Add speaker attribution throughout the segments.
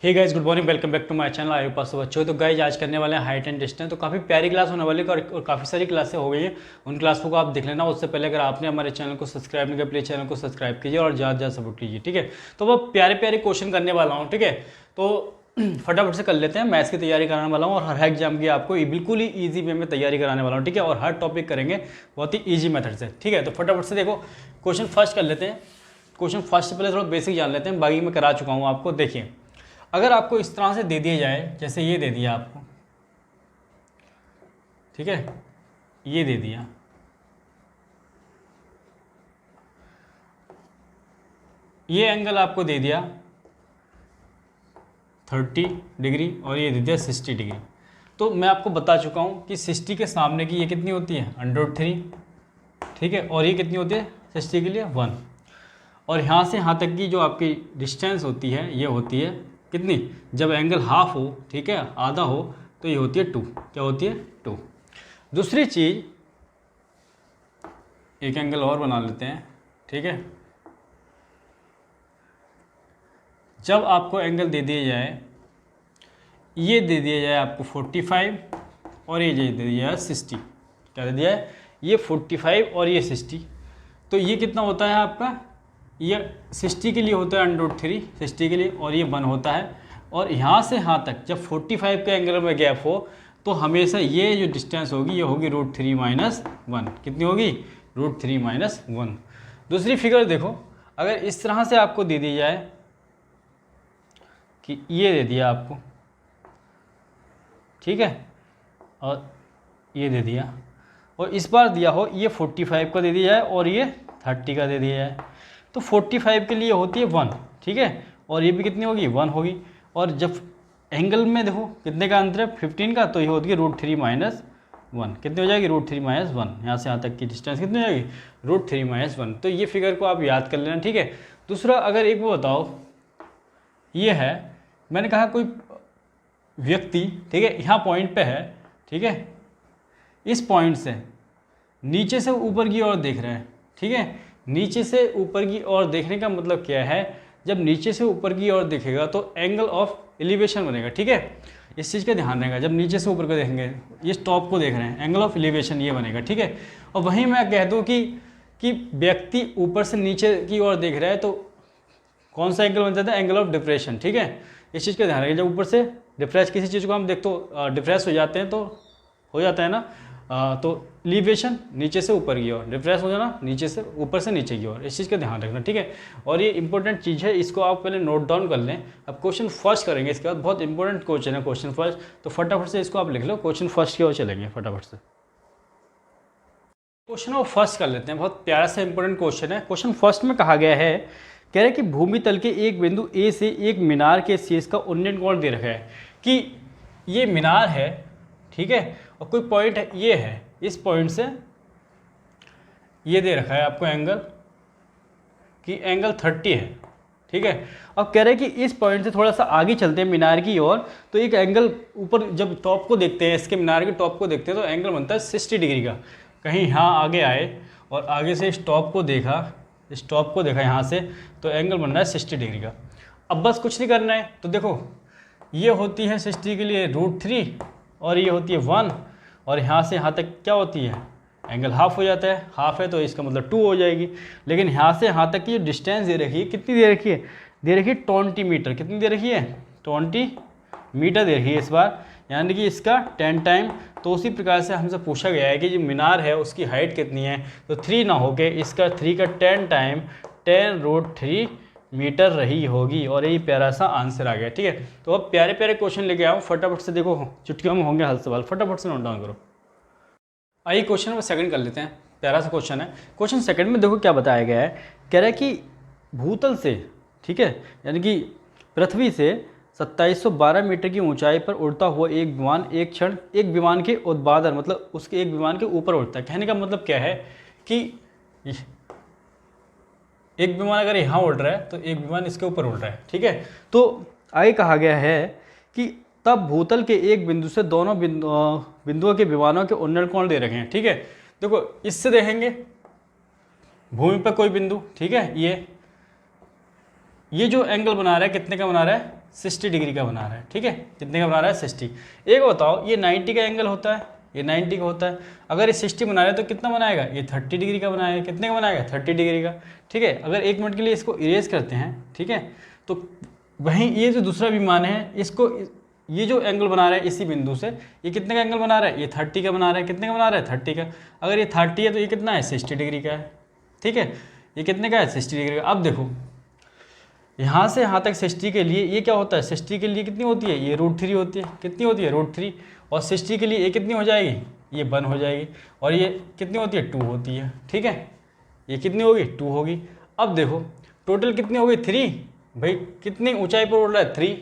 Speaker 1: Hey guys, good morning, welcome back to my channel. I hope सब अच्छे हो। तो गाइस आज करने वाले हैं हाइट एंड डिस्टेंस। तो काफ़ी प्यारी क्लास होने वाली है और काफ़ी सारी क्लासें हो गई हैं। उन क्लासों को आप देख लेना। उससे पहले अगर आपने हमारे चैनल को सब्सक्राइब नहीं किया, प्लीज़ चैनल को सब्सक्राइब कीजिए और ज़्यादा ज़्यादा सपोर्ट कीजिए, ठीक है। तो वो प्यारे प्यारे क्वेश्चन करने वाला हूँ, ठीक है। तो फटाफट से कर लेते हैं। मैथ्स की तैयारी कराने वाला हूँ और हर एग्जाम की आपको बिल्कुल ही ईजी वे में तैयारी कराने वाला हूँ, ठीक है। और हर टॉपिक करेंगे बहुत ही ईजी मेथड से, ठीक है। तो फटाफट से देखो, क्वेश्चन फर्स्ट कर लेते हैं। क्वेश्चन फर्स्ट से पहले थोड़ा बेसिक जान लेते हैं, बाकी मैं करा चुका हूँ आपको। देखिए, अगर आपको इस तरह से दे दिया जाए, जैसे ये दे दिया आपको, ठीक है, ये दे दिया, ये एंगल आपको दे दिया 30 डिग्री और ये दे दिया 60 डिग्री। तो मैं आपको बता चुका हूँ कि 60 के सामने की ये कितनी होती है, √3, ठीक है। और ये कितनी होती है 60 के लिए 1। और यहाँ से यहाँ तक की जो आपकी डिस्टेंस होती है, ये होती है कितनी, जब एंगल हाफ हो, ठीक है, आधा हो, तो ये होती है 2। क्या होती है 2। दूसरी चीज़, एक एंगल और बना लेते हैं, ठीक है। जब आपको एंगल दे दिया जाए, ये दे दिया जाए आपको 45 और ये दे दिया जाए 60। क्या दे दिया है, ये 45 और ये 60। तो ये कितना होता है आपका, ये 60 के लिए होता है √3, 60 के लिए, और ये 1 होता है। और यहाँ से यहाँ तक जब 45 के एंगल में गैप हो, तो हमेशा ये जो डिस्टेंस होगी ये होगी √3 - 1। कितनी होगी, √3 - 1। दूसरी फिगर देखो, अगर इस तरह से आपको दे दी जाए कि ये दे दिया आपको, ठीक है, और ये दे दिया, और इस बार दिया हो ये 45 का दे दिया जाए और ये 30 का दे दिया जाए, तो 45 के लिए होती है 1, ठीक है, और ये भी कितनी होगी 1 होगी। और जब एंगल में देखो कितने का अंतर है, 15 का, तो ये होती है √3 - 1। कितनी हो जाएगी, √3 - 1। यहाँ से यहाँ तक की डिस्टेंस कितनी हो जाएगी, √3 - 1। तो ये फिगर को आप याद कर लेना, ठीक है। दूसरा, अगर एक वो बताओ, ये है, मैंने कहा कोई व्यक्ति, ठीक है, यहाँ पॉइंट पे है, ठीक है, इस पॉइंट से नीचे से ऊपर की ओर देख रहे हैं, ठीक है। नीचे से ऊपर की ओर देखने का मतलब क्या है, जब नीचे से ऊपर की ओर देखेगा तो एंगल ऑफ एलिवेशन बनेगा, ठीक है। इस चीज़ का ध्यान रहेगा, जब नीचे से ऊपर को देखेंगे, इस टॉप को देख रहे हैं, एंगल ऑफ एलिवेशन ये बनेगा, ठीक है। और वहीं मैं कह दूँ कि व्यक्ति ऊपर से नीचे की ओर देख रहा है, तो कौन सा एंगल बन जाता है, एंगल ऑफ डिप्रेशन, ठीक है। इस चीज़ का ध्यान रखें, जब ऊपर से डिफ्रेश किसी चीज़ को हम देख तो डिफ्रेश हो जाते हैं, तो हो जाता है ना, तो एलिवेशन नीचे से ऊपर की ओर, डिफ्रेश हो जाना नीचे से ऊपर से नीचे की ओर, इस चीज़ का ध्यान रखना, ठीक है। और ये इंपॉर्टेंट चीज़ है, इसको आप पहले नोट डाउन कर लें। अब क्वेश्चन फर्स्ट करेंगे, इसके बाद बहुत इंपॉर्टेंट क्वेश्चन है क्वेश्चन फर्स्ट, तो फटाफट से इसको आप लिख लो, क्वेश्चन फर्स्ट की ओर चलेंगे फटाफट से। क्वेश्चन वो फर्स्ट कर लेते हैं, बहुत प्यारा सा इंपॉर्टेंट क्वेश्चन है। क्वेश्चन फर्स्ट में कहा गया है, कह रहे हैं कि भूमि तल के एक बिंदु ए से एक मीनार के शीर्ष का उन्नयन कोण दे रखा है, कि ये मीनार है, ठीक है, और कोई पॉइंट है, ये है, इस पॉइंट से ये दे रखा है आपको एंगल, कि एंगल 30 है, ठीक है। अब कह रहे हैं कि इस पॉइंट से थोड़ा सा आगे चलते हैं मीनार की ओर, तो एक एंगल ऊपर जब टॉप को देखते हैं, इसके मीनार के टॉप को देखते हैं, तो एंगल बनता है 60 डिग्री का। कहीं यहाँ आगे आए और आगे से इस टॉप को देखा यहाँ से, तो एंगल बन रहा है 60 डिग्री का। अब बस कुछ नहीं करना है, तो देखो ये होती है 60 के लिए √3 और ये होती है 1, और यहाँ से यहाँ तक क्या होती है, एंगल हाफ हो जाता है, हाफ है तो इसका मतलब 2 हो जाएगी। लेकिन यहाँ से यहाँ तक की जो डिस्टेंस दे रखी है, कितनी दे रखी है, 20 मीटर। कितनी दे रखी है, 20 मीटर दे रखी है इस बार, यानी कि इसका 10 टाइम। तो उसी प्रकार से हमसे पूछा गया है कि जो मीनार है उसकी हाइट कितनी है, तो 3 ना हो के इसका 3 का 10 टाइम 10√3 मीटर रही होगी, और यही प्यारा सा आंसर आ गया, ठीक है। तो अब प्यारे प्यारे क्वेश्चन लेके आओ, फटाफट से देखो, चुटकियों में होंगे हल सवाल, फटाफट से नोट डाउन करो। आइए क्वेश्चन नंबर सेकंड कर लेते हैं, प्यारा सा क्वेश्चन है। क्वेश्चन सेकंड में देखो क्या बताया गया है, कह रहा है कि भूतल से, ठीक है, यानी कि पृथ्वी से 2712 मीटर की ऊंचाई पर उड़ता हुआ एक विमान एक क्षण एक विमान के उत्पादन, मतलब उसके एक विमान के ऊपर उड़ता है। कहने का मतलब क्या है कि एक विमान अगर यहाँ उड़ रहा है तो एक विमान इसके ऊपर उड़ रहा है, ठीक है। तो आगे कहा गया है कि तब भूतल के एक बिंदु से दोनों बिंदुओं के विमानों के उन्नयन कोण दे रखे हैं, ठीक है। देखो इससे देखेंगे भूमि पर कोई बिंदु, ठीक है, ये ये जो एंगल बना रहा है कितने का बना रहा है, 60 डिग्री का बना रहा है, ठीक है, कितने का बना रहा है 60। एक बताओ ये 90 का एंगल होता है, ये 90 का होता है, अगर ये 60 बना रहा है तो कितना बनाएगा, ये 30 डिग्री का बनाएगा, कितने का बनाएगा 30 डिग्री का, ठीक है। अगर 1 मिनट के लिए इसको इरेज करते हैं, ठीक है, तो वहीं ये जो दूसरा विमान है इसको, ये जो एंगल बना रहा है इसी बिंदु से, ये कितने का एंगल बना रहा है, ये 30 का बना रहा है, कितने का बना रहा है 30 का। अगर ये 30 है तो ये कितना है 60 डिग्री का है, ठीक है, ये कितने का है 60 डिग्री का। अब देखो यहाँ से यहाँ तक 60 के लिए ये क्या होता है, 60 के लिए कितनी होती है, ये √3 होती है, कितनी होती है √3, और 60 के लिए ये कितनी हो जाएगी, ये 1 हो जाएगी, और ये कितनी होती है 2 होती है, ठीक है, ये कितनी होगी 2 होगी। अब देखो टोटल कितनी हो गई 3, भाई कितनी ऊंचाई पर उड़ रहा है 3,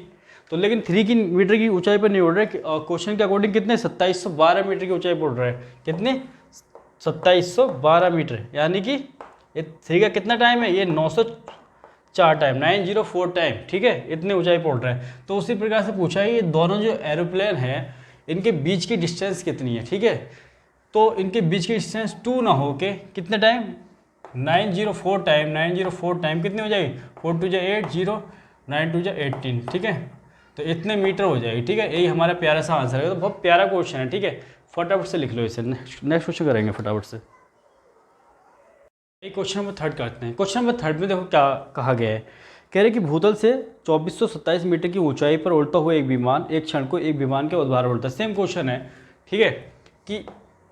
Speaker 1: तो लेकिन 3 की मीटर की ऊंचाई पर नहीं उड़ रहा है, क्वेश्चन के अकॉर्डिंग कितने 2712 मीटर की ऊंचाई पर उड़ रहा है, कितने 2712 मीटर, यानी कि ये 3 का कितना टाइम है, ये 904 टाइम, 904 टाइम, ठीक है, इतने ऊंचाई पर उड़ रहा है। तो उसी प्रकार से पूछा है ये दोनों जो एरोप्लेन है इनके बीच की डिस्टेंस कितनी है, ठीक है, तो इनके बीच की डिस्टेंस 2 ना हो के कितने टाइम 904 टाइम, 904 टाइम कितनी हो जाएगी 4 2 8 0 9 2 18, ठीक है, तो इतने मीटर हो जाएगी, ठीक है। यही हमारा प्यारा सा आंसर है, तो बहुत प्यारा क्वेश्चन है, ठीक है, फटाफट से लिख लो इसे। नेक्स्ट क्वेश्चन करेंगे फटाफट से। एक क्वेश्चन नंबर 3 करते हैं। क्वेश्चन नंबर 3 में देखो क्या कहा गया है, कह रहे कि भूतल से 2427 मीटर की ऊंचाई पर उड़ता हुआ एक विमान एक क्षण को एक विमान के उद्वार उड़ता है। सेम क्वेश्चन है, ठीक है, कि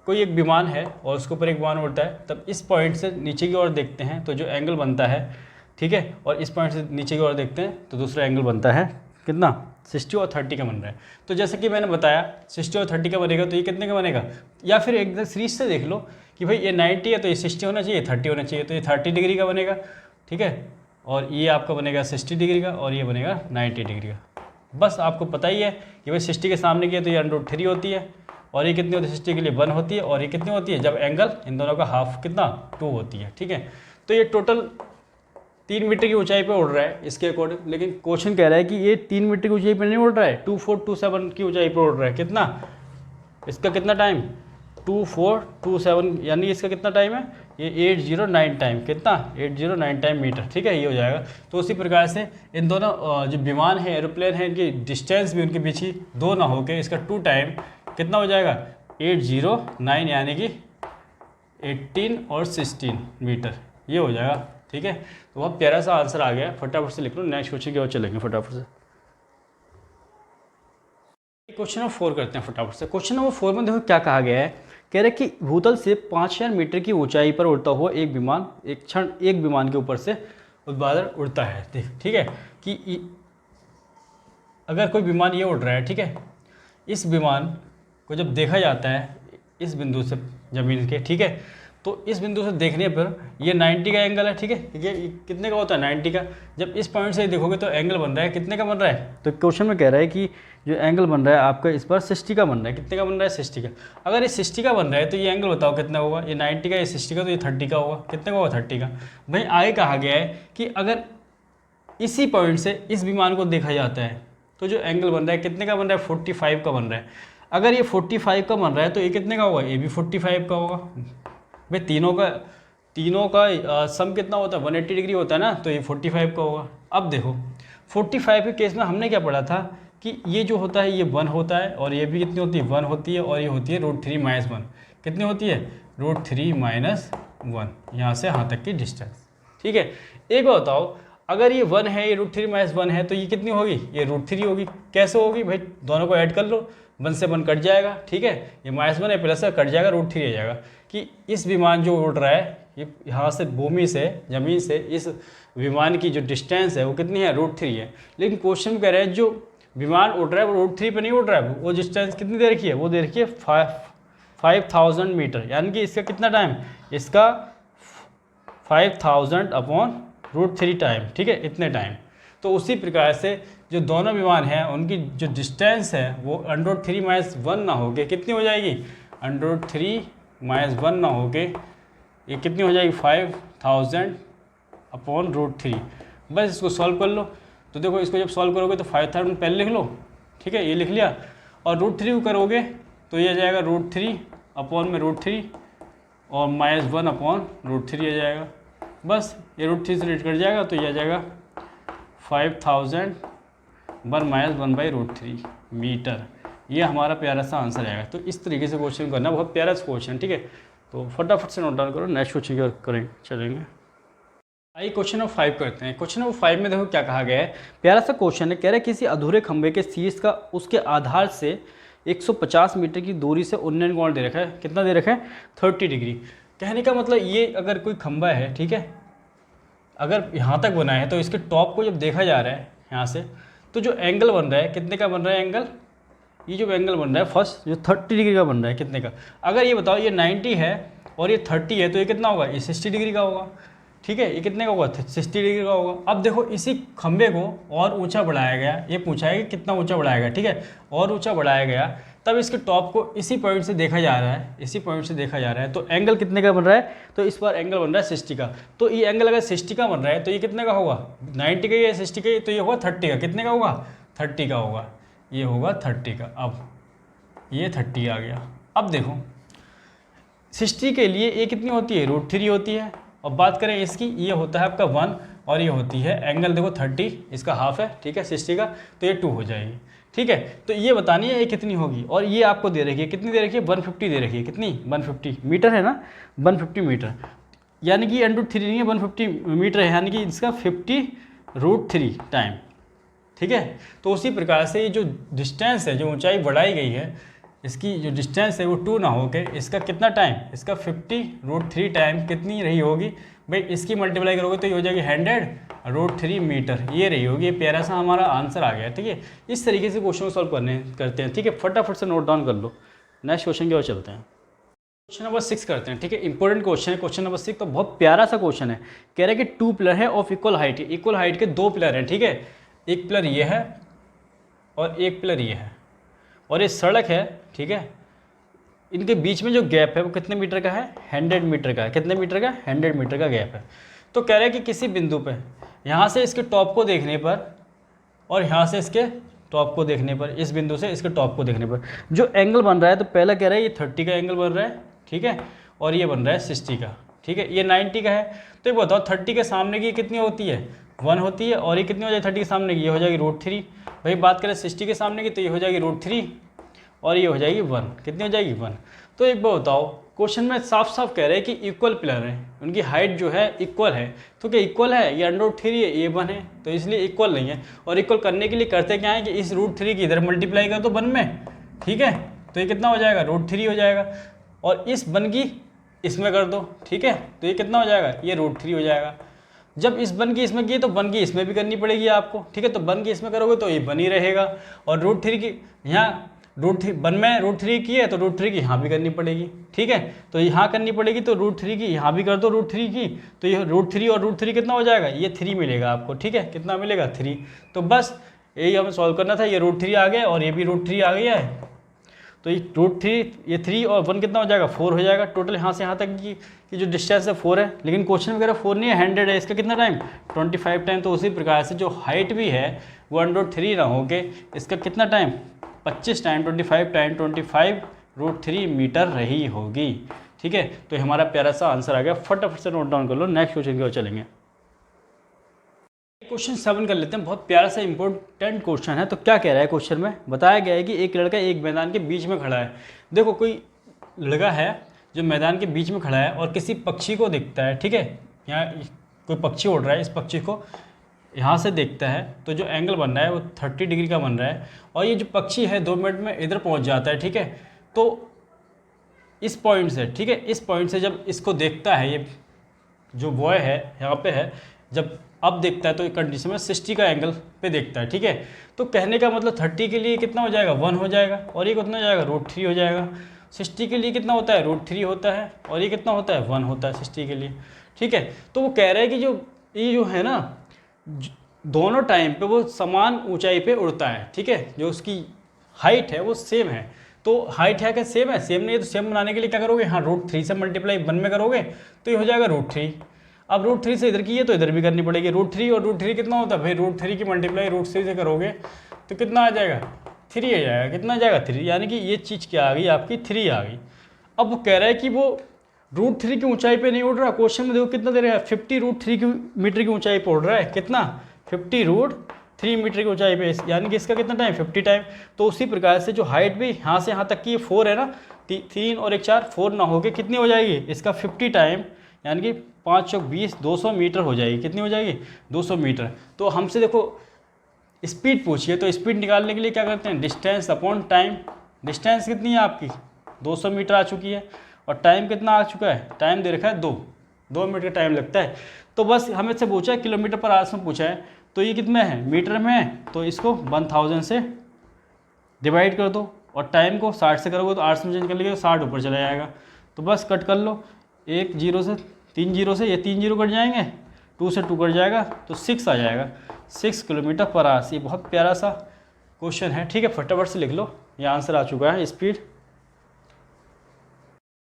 Speaker 1: कोई एक विमान है और उसके ऊपर एक विमान उड़ता है, तब इस पॉइंट से नीचे की ओर देखते हैं तो जो एंगल बनता है, ठीक है, और इस पॉइंट से नीचे की ओर देखते हैं तो दूसरा एंगल बनता है कितना 60 और 30 का बन रहा है। तो जैसे कि मैंने बताया 60 और 30 का बनेगा, तो ये कितने का बनेगा, या फिर एकदम सीरीज से देख लो कि भाई ये 90 है तो ये 60 होना चाहिए, 30 होना चाहिए, तो ये 30 डिग्री का बनेगा, ठीक है, और ये आपका बनेगा 60 डिग्री का, और ये बनेगा 90 डिग्री का। बस आपको पता ही है कि भाई 60 के सामने की है तो ये √3 होती है, और ये कितनी होती है 60 के लिए 1 होती है, और ये कितनी होती है जब एंगल इन दोनों का हाफ कितना 2 होती है, ठीक है। तो ये टोटल 3 मीटर की ऊंचाई पे उड़ रहा है इसके अकॉर्डिंग, लेकिन क्वेश्चन कह रहा है कि ये 3 मीटर की ऊंचाई पे नहीं उड़ रहा है, 2427 की ऊंचाई पे उड़ रहा है, कितना इसका कितना टाइम 2427, यानी इसका कितना टाइम है, ये 809 टाइम, कितना 809 टाइम मीटर, ठीक है, ये हो जाएगा। तो उसी प्रकार से इन दोनों जो विमान है एरोप्लेन है इनकी डिस्टेंस भी उनके बीच ही 2 ना होकर इसका 2 टाइम कितना हो जाएगा 809, यानी कि 18 और 16 मीटर, ये हो जाएगा, ठीक है। तो बहुत प्यारा सा आंसर आ गया, फटाफट से लिख लो। नेक्स्ट क्वेश्चन की ओर चलेंगे फटाफट से। क्वेश्चन नंबर 4 करते हैं फटाफट से। क्वेश्चन नंबर 4 में देखो क्या कहा गया है, कह रहे कि भूतल से 5000 मीटर की ऊंचाई पर उड़ता हुआ एक विमान एक क्षण एक विमान के ऊपर से ऊर्ध्वाधर उड़ता है, ठीक है, कि अगर कोई विमान ये उड़ रहा है, ठीक है, इस विमान को जब देखा जाता है इस बिंदु से जमीन के, ठीक है, तो इस बिंदु से देखने पर ये 90 का एंगल है, ठीक है, ये कितने का होता है 90 का, जब इस पॉइंट से देखोगे तो एंगल बन रहा है कितने का बन रहा है, तो क्वेश्चन में कह रहा है कि जो एंगल बन रहा है आपका इस पर 60 का बन रहा है, कितने का बन रहा है 60 का। अगर ये 60 का बन रहा है तो ये एंगल बताओ कितना होगा, ये 90 का, ये 60 का, तो ये 30 का होगा, कितने का होगा 30 का। भाई आगे कहा गया है कि अगर इसी पॉइंट से इस विमान को देखा जाता है तो जो एंगल बन रहा है कितने का बन रहा है 45 का बन रहा है। अगर ये 45 का बन रहा है तो ये कितने का होगा, ये भी 45 का होगा। भाई तीनों का सम कितना होता है 180 डिग्री होता है ना, तो ये 45 का होगा। अब देखो 45 के केस में हमने क्या पढ़ा था कि ये जो होता है ये 1 होता है, और ये भी कितनी होती है 1 होती है, और ये होती है √3 - 1, कितनी होती है √3 - 1, यहाँ से यहाँ तक की डिस्टेंस, ठीक है। एक बात बताओ, अगर ये 1 है, ये √3 - 1 है, तो ये कितनी होगी, ये √3 होगी। कैसे होगी भाई, दोनों को ऐड कर लो, 1 से 1 कट जाएगा, ठीक है, ये -1 है प्लस कट जाएगा, √3 आ जाएगा। कि इस विमान जो उड़ रहा है ये यहाँ से भूमि से ज़मीन से इस विमान की जो डिस्टेंस है वो कितनी है √3 है। लेकिन क्वेश्चन कह रहे हैं जो विमान उड़ रहा है वो √3 पे नहीं उड़ रहा है, वो डिस्टेंस कितनी दे रखी है, वो दे रखी है 5000 मीटर, यानी कि इसका कितना टाइम, इसका 5000 अपॉन √3 टाइम, ठीक है, इतने टाइम। तो उसी प्रकार से जो दोनों विमान हैं उनकी जो डिस्टेंस है वो √3 - 1 ना होके कितनी हो जाएगी, √3 - 1 ना होके ये कितनी हो जाएगी 5000 अपॉन √3। बस इसको सॉल्व कर लो। तो देखो इसको जब सॉल्व करोगे तो 5000 पहले लिख लो, ठीक है, ये लिख लिया, और √3 को करोगे तो ये आ जाएगा √3 अपॉन में √3 और -1 अपॉन √3 आ जाएगा। बस ये √3 से रेट कट जाएगा तो ये आ जाएगा 5000 1 माइनस 1/√3 मीटर। ये हमारा प्यारा सा आंसर आएगा। तो इस तरीके से क्वेश्चन करना, बहुत प्यारा सा क्वेश्चन, ठीक है। तो फटाफट से नोट डाउन करो, नेक्स्ट क्वेश्चन की ओर करेंगे चलेंगे। आइए क्वेश्चन नंबर 5 करते हैं। क्वेश्चन नंबर 5 में देखो क्या कहा गया है, प्यारा सा क्वेश्चन है। कह रहा है किसी अधूरे खंभे के शीर्ष का उसके आधार से 150 मीटर की दूरी से उन्नयन कोण दे रखा है। कितना दे रखा है? 30 डिग्री। कहने का मतलब ये अगर कोई खंभा है, ठीक है, अगर यहाँ तक बना है तो इसके टॉप को जब देखा जा रहा है यहाँ से, तो जो एंगल बन रहा है कितने का बन रहा है एंगल, ये जो एंगल बन रहा है फर्स्ट जो 30 डिग्री का बन रहा है, कितने का? अगर ये बताओ ये 90 है और ये 30 है तो ये कितना होगा? ये 60 डिग्री का होगा, ठीक है। ये कितने का होगा? 60 डिग्री का होगा। अब देखो इसी खंभे को और ऊंचा बढ़ाया गया, ये पूछा है कि कितना ऊंचा बढ़ाया गया, ठीक है, और ऊंचा बढ़ाया गया, तब इसके टॉप को इसी पॉइंट से देखा जा रहा है, इसी पॉइंट से देखा जा रहा है। तो एंगल कितने का बन रहा है? तो इस बार एंगल बन रहा है 60 का। तो ये एंगल अगर 60 का बन रहा है तो ये कितने का होगा? 90 का या 60 का, तो ये होगा 30 का। कितने का होगा? 30 का होगा, ये होगा 30 का। अब ये 30 आ गया। अब देखो 60 के लिए ये कितनी होती है? √3 होती है। और बात करें इसकी, ये होता है आपका 1 और ये होती है एंगल देखो 30, इसका हाफ है, ठीक है, 60 का, तो ये 2 हो जाएगी, ठीक है। तो ये बतानी है ये कितनी होगी। और ये आपको दे रखी है, कितनी दे रखी है? 150 दे रखी है। कितनी? 150 मीटर है ना, 150 मीटर, यानी कि √3 नहीं है, 150 मीटर है, यानी कि इसका 50√3 टाइम, ठीक है। तो उसी प्रकार से ये जो डिस्टेंस है, जो ऊंचाई बढ़ाई गई है, इसकी जो डिस्टेंस है वो 2 ना हो के इसका कितना टाइम, इसका 50√3 टाइम कितनी रही होगी भाई? इसकी मल्टीप्लाई करोगे तो ये हो जाएगी 100√3 मीटर, ये रही होगी। ये प्यारा सा हमारा आंसर आ गया, ठीक है। इस तरीके से क्वेश्चन को सॉल्व करते हैं, ठीक है। फटाफट से नोट डाउन कर लो, नेक्स्ट क्वेश्चन की ओर चलते हैं। क्वेश्चन नंबर 6 करते हैं, ठीक है। इंपॉर्टेंट क्वेश्चन है क्वेश्चन नंबर 6, तो बहुत प्यारा सा क्वेश्चन है। कह रहा है कि 2 पिलर है of equal height, equal height के 2 पिलर हैं, ठीक है। एक पिलर ये है और एक पिलर ये है, और ये सड़क है, ठीक है। इनके बीच में जो गैप है वो कितने मीटर का है? 100 मीटर का है। कितने मीटर का? 100 मीटर का गैप है। तो कह रहा है कि किसी बिंदु पे यहाँ से इसके टॉप को देखने पर और यहाँ से इसके टॉप को देखने पर, इस बिंदु से इसके टॉप को देखने पर जो एंगल बन रहा है, तो पहला कह रहा है ये 30 का एंगल बन रहा है, ठीक है, और ये बन रहा है 60 का, ठीक है। ये 90 का है। तो ये बताओ 30 के सामने की कितनी होती है? 1 होती है, और ये कितनी हो जाएगी 30 के सामने की? ये हो जाएगी √3। भाई बात करें 60 के सामने की, तो ये हो जाएगी √3 और ये हो जाएगी 1। कितनी हो जाएगी? 1। तो एक बार बताओ, क्वेश्चन में साफ साफ कह रहे हैं कि इक्वल पिलर हैं, उनकी हाइट जो है इक्वल है। तो क्या इक्वल है? ये √3 है, ये 1 है, तो इसलिए इक्वल नहीं है। और इक्वल करने के लिए करते क्या है कि इस √3 की इधर मल्टीप्लाई कर दो 1 में, ठीक है। तो ये कितना हो जाएगा? √3 हो जाएगा। और इस 1 की इसमें कर दो, ठीक है, तो ये कितना हो जाएगा? ये √3 हो जाएगा। जब इस 1 की इसमें की तो 1 की इसमें भी करनी पड़ेगी आपको, ठीक है। तो 1 की इसमें करोगे तो ये 1 ही रहेगा। और √3 की यहाँ √1 में √3 की है तो √3 की यहाँ भी करनी पड़ेगी, ठीक है। तो यहाँ करनी पड़ेगी तो √3 की यहाँ भी कर दो √3 की, तो ये √3 और √3 कितना हो जाएगा? ये 3 मिलेगा आपको, ठीक है। कितना मिलेगा? 3। तो बस यही हमें सॉल्व करना था। ये √3 आ गया और ये भी √3 आ गया है। तो ये √3, ये 3 और 1 कितना हो जाएगा? 4 हो जाएगा। टोटल यहाँ से यहाँ तक की जो डिस्टेंस है 4 है, लेकिन क्वेश्चन वगैरह 4 नहीं है, 100 है। इसका कितना टाइम? 25 टाइम। तो उसी प्रकार से जो हाइट भी है वो 1√3 ना हो के इसका कितना टाइम? 25 टाइम 25 टाइम 25√3 मीटर रही होगी, ठीक है। तो हमारा प्यारा सा आंसर आ गया। फटाफट से नोट डाउन कर लो, नेक्स्ट क्वेश्चन की ओर चलेंगे। क्वेश्चन 7 कर लेते हैं। बहुत प्यारा सा इंपॉर्टेंट क्वेश्चन है। तो क्या कह रहा है क्वेश्चन में? बताया गया है कि एक लड़का एक मैदान के बीच में खड़ा है। देखो कोई लड़का है जो मैदान के बीच में खड़ा है और किसी पक्षी को देखता है, ठीक है। यहाँ कोई पक्षी उड़ रहा है, इस पक्षी को यहाँ से देखता है, तो जो एंगल बन रहा है वो 30 डिग्री का बन रहा है। और ये जो पक्षी है 2 मिनट में इधर पहुँच जाता है, ठीक है। तो इस पॉइंट से, ठीक है, इस पॉइंट से जब इसको देखता है, ये जो बॉय है यहाँ पे है, जब अब देखता है तो कंडीशन में 60 का एंगल पे देखता है, ठीक है। तो कहने का मतलब 30 के लिए कितना हो जाएगा? 1 हो जाएगा, और ये कितना हो जाएगा? √3 हो जाएगा। 60 के लिए कितना होता है? √3 होता है, और ये कितना होता है? 1 होता है 60 के लिए, ठीक है। तो वो कह रहा है कि ये जो है ना, दोनों टाइम पे वो समान ऊंचाई पे उड़ता है, ठीक है। जो उसकी हाइट है वो सेम है। तो हाइट है क्या? सेम है। सेम नहीं है तो सेम बनाने के लिए क्या करोगे? हाँ, √3 से मल्टीप्लाई 1 में करोगे तो ये हो जाएगा √3। अब √3 से इधर की है तो इधर भी करनी पड़ेगी। √3 और √3 कितना होता है भाई? √3 की मल्टीप्लाई √3 से करोगे तो कितना आ जाएगा? 3 आ जाएगा। कितना आ जाएगा? 3। यानी कि ये चीज़ क्या आ गई आपकी? 3 आ गई। अब वो कह रहा है कि वो √3 की ऊंचाई पे नहीं उड़ रहा। क्वेश्चन में देखो कितना दे रहा है? 50√3 मीटर की ऊंचाई पर उड़ रहा है। कितना? 50√3 मीटर की ऊंचाई पे, यानी कि इसका कितना टाइम 50 टाइम। तो उसी प्रकार से जो हाइट भी यहाँ से यहाँ तक की 4 है ना, 3 और 1 4, 4 ना होके कितनी हो जाएगी इसका 50 टाइम, यानी कि 5 चौक 20, 200 मीटर हो जाएगी। कितनी हो जाएगी 200 मीटर। तो हमसे देखो स्पीड पूछिए, तो स्पीड निकालने के लिए क्या करते हैं, डिस्टेंस अपॉन टाइम। डिस्टेंस कितनी है आपकी 200 मीटर आ चुकी है, और टाइम कितना आ चुका है, टाइम दे रखा है 2 मिनट का टाइम लगता है। तो बस हमें से पूछा है किलोमीटर पर आवर्स में पूछा है, तो ये कितने है मीटर में है, तो इसको 1000 से डिवाइड कर दो, और टाइम को 60 से करोगे तो आवर्स में चेंज कर लेंगे तो 60 ऊपर चला जाएगा। तो बस कट कर लो, 1 0 से 3 0 से ये 3 0 कट जाएंगे, 2 से 2 कट जाएगा तो 6 आ जाएगा, 6 किलोमीटर पर आवर्स। ये बहुत प्यारा सा क्वेश्चन है, ठीक है, फटाफट से लिख लो, ये आंसर आ चुका है स्पीड।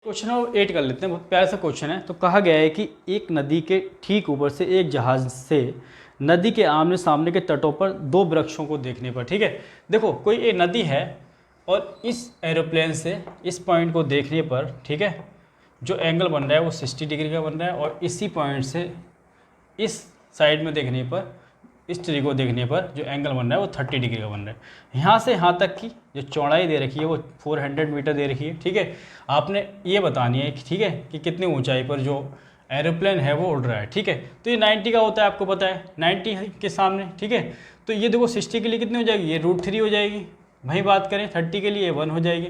Speaker 1: क्वेश्चन नंबर 8 कर लेते हैं, बहुत प्यारा सा क्वेश्चन है। तो कहा गया है कि एक नदी के ठीक ऊपर से एक जहाज से नदी के आमने सामने के तटों पर 2 वृक्षों को देखने पर, ठीक है, देखो कोई एक नदी है और इस एरोप्लेन से इस पॉइंट को देखने पर, ठीक है, जो एंगल बन रहा है वो 60 डिग्री का बन रहा है, और इसी पॉइंट से इस साइड में देखने पर, इस ट्री को देखने पर जो एंगल बन रहा है वो 30 डिग्री का बन रहा है। यहाँ से यहाँ तक की जो चौड़ाई दे रखी है वो 400 मीटर दे रखी है, ठीक है। आपने ये बतानी है कि ठीक है कि कितनी ऊंचाई पर जो एरोप्लेन है वो उड़ रहा है, ठीक है। तो ये 90 का होता है, आपको पता है 90 के सामने, ठीक है। तो ये देखो 60 के लिए कितनी हो जाएगी, ये √3 हो जाएगी। वहीं बात करें 30 के लिए 1 हो जाएगी,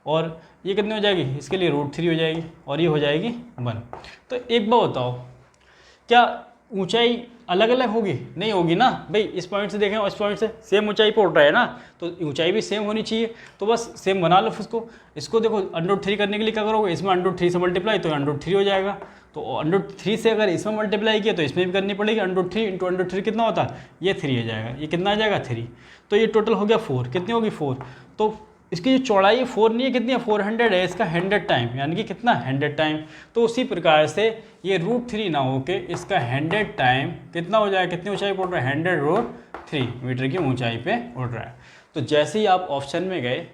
Speaker 1: और ये कितनी हो जाएगी, इसके लिए √3 हो जाएगी, और ये हो जाएगी 1। तो एक बात बताओ, क्या ऊंचाई अलग अलग होगी, नहीं होगी ना भाई। इस पॉइंट से देखें और इस पॉइंट से सेम ऊंचाई पर उड़ रहा है ना, तो ऊंचाई भी सेम होनी चाहिए। तो बस सेम बना लो इसको देखो √3 करने के लिए क्या करोगे, इसमें √3 से मल्टीप्लाई तो √3 हो जाएगा। तो √3 से अगर इसमें मल्टीप्लाई किया तो इसमें भी करनी पड़ेगी, √3 × √3 कितना होता है, ये 3 आ जाएगा। ये कितना आ जाएगा 3, तो ये टोटल हो गया 4। कितनी होगी 4। तो इसकी जो चौड़ाई 4 नहीं है, कितनी है 400 है, इसका 100 टाइम, यानी कि कितना 100 टाइम। तो उसी प्रकार से ये √3 ना होके इसका 100 टाइम कितना हो जाएगा, कितनी ऊंचाई पर उड़ रहा है, 100√3 मीटर की ऊंचाई पे उड़ रहा है। तो जैसे ही आप ऑप्शन में गए,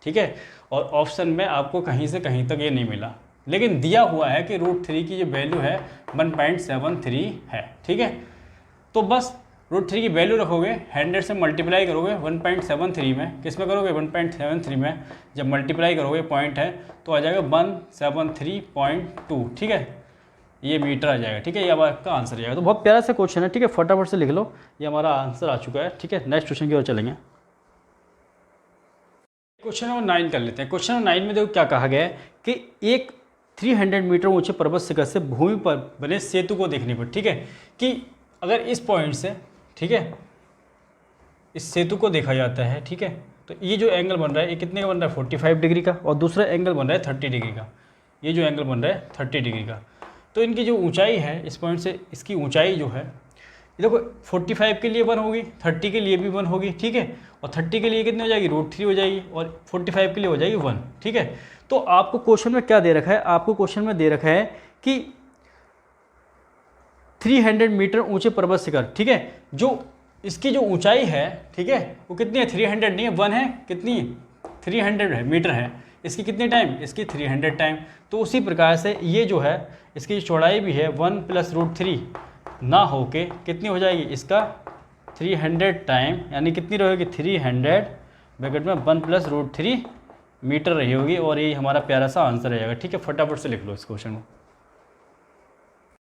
Speaker 1: ठीक है, और ऑप्शन में आपको कहीं से कहीं तक ये नहीं मिला, लेकिन दिया हुआ है कि √3 की जो वैल्यू है 1.73 है, ठीक है। तो बस √3 की वैल्यू रखोगे, 100 से मल्टीप्लाई करोगे 1.73 में, किस में करोगे 1.73 में, जब मल्टीप्लाई करोगे पॉइंट है तो आ जाएगा 173.2, ठीक है, ये मीटर आ जाएगा, ठीक है। ये अब आपका आंसर आ जाएगा। तो बहुत प्यारा सा क्वेश्चन है, ठीक है, फटाफट से लिख लो, ये हमारा आंसर आ चुका है, ठीक है। नेक्स्ट क्वेश्चन की ओर चलेंगे। क्वेश्चन नंबर 9 कर लेते हैं। क्वेश्चन नंबर 9 में देखो क्या कहा गया है कि एक 300 मीटर ऊंचे पर्वत शिखर से भूमि पर बने सेतु को देखने पर, ठीक है, कि अगर इस पॉइंट से, ठीक है, इस सेतु को देखा जाता है, ठीक है, तो ये जो एंगल बन रहा है ये कितने का बन रहा है 45 डिग्री का, और दूसरा एंगल बन रहा है 30 डिग्री का। ये जो एंगल बन रहा है 30 डिग्री का। तो इनकी जो ऊंचाई है इस पॉइंट से इसकी ऊंचाई जो है, ये देखो 45 के लिए 1 होगी, 30 के लिए भी 1 होगी, ठीक है, और 30 के लिए कितनी हो जाएगी √3 हो जाएगी, और 45 के लिए हो जाएगी 1, ठीक है। तो आपको क्वेश्चन में क्या दे रखा है, आपको क्वेश्चन में दे रखा है कि 300 मीटर ऊंचे पर्वत शिखर, ठीक है, जो इसकी जो ऊंचाई है, ठीक है, वो कितनी है 300 नहीं है 1 है, कितनी 300 है मीटर है। इसकी कितनी टाइम, इसकी 300 टाइम। तो उसी प्रकार से ये जो है इसकी चौड़ाई भी है 1 + √3 ना होके कितनी हो जाएगी, इसका 300 टाइम, यानी कितनी रहेगी 300 ब्रैकेट में 1 + √3 मीटर रही होगी, और ये हमारा प्यारा सा आंसर रहेगा, ठीक है। फटाफट से लिख लो इस क्वेश्चन को।